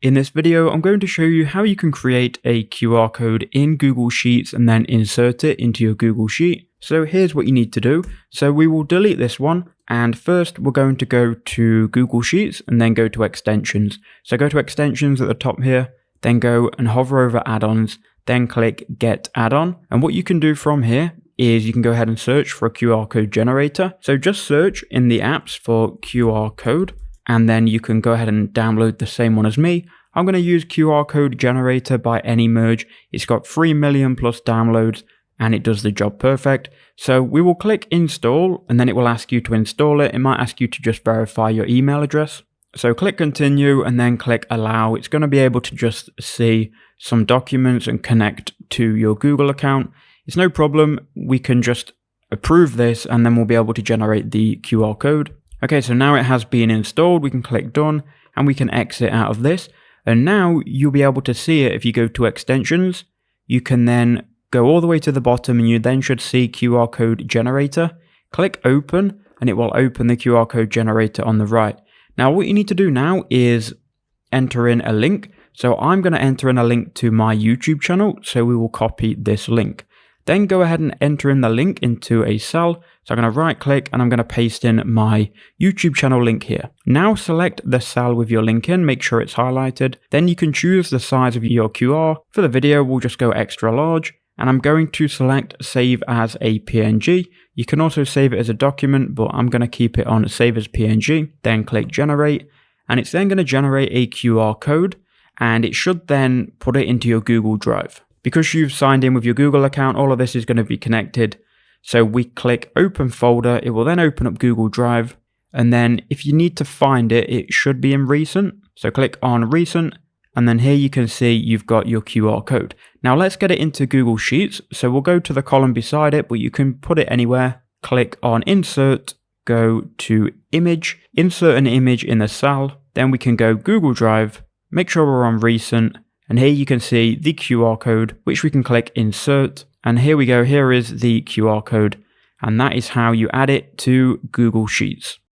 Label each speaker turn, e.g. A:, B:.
A: In this video, I'm going to show you how you can create a QR code in Google Sheets and then insert it into your Google Sheet. So here's what you need to do. So we will delete this one, and first we're going to go to Google Sheets and then go to extensions. So go to extensions at the top here, then go and hover over add-ons, then click get add-on. And what you can do from here is you can go ahead and search for a QR code generator. So just search in the apps for QR code, and then you can go ahead and download the same one as me. I'm going to use QR code generator by AnyMerge. It's got 3 million plus downloads and it does the job perfect. So we will click install and then it will ask you to install it. It might ask you to just verify your email address. So click continue and then click allow. It's going to be able to just see some documents and connect to your Google account. It's no problem. We can just approve this and then we'll be able to generate the QR code. Okay, so now it has been installed. We can click done and we can exit out of this. And now you'll be able to see it if you go to extensions. You can then go all the way to the bottom and you then should see QR code generator. Click open and it will open the QR code generator on the right. Now what you need to do now is enter in a link. So I'm going to enter in a link to my YouTube channel. So we will copy this link. Then go ahead and enter in the link into a cell. So I'm going to right click and I'm going to paste in my YouTube channel link here. Now select the cell with your link in, make sure it's highlighted. Then you can choose the size of your QR. For the video, we'll just go extra large. And I'm going to select save as a PNG. You can also save it as a document, but I'm going to keep it on save as PNG. Then click generate. And it's then going to generate a QR code. And it should then put it into your Google Drive. Because you've signed in with your Google account, all of this is going to be connected. So we click open folder, it will then open up Google Drive. And then if you need to find it, it should be in recent. So click on recent, and then here you can see you've got your QR code. Now let's get it into Google Sheets. So we'll go to the column beside it, but you can put it anywhere. Click on insert, go to image, insert an image in the cell. Then we can go Google Drive, make sure we're on recent. And here you can see the QR code, which we can click insert. And here we go, here is the QR code. And that is how you add it to Google Sheets.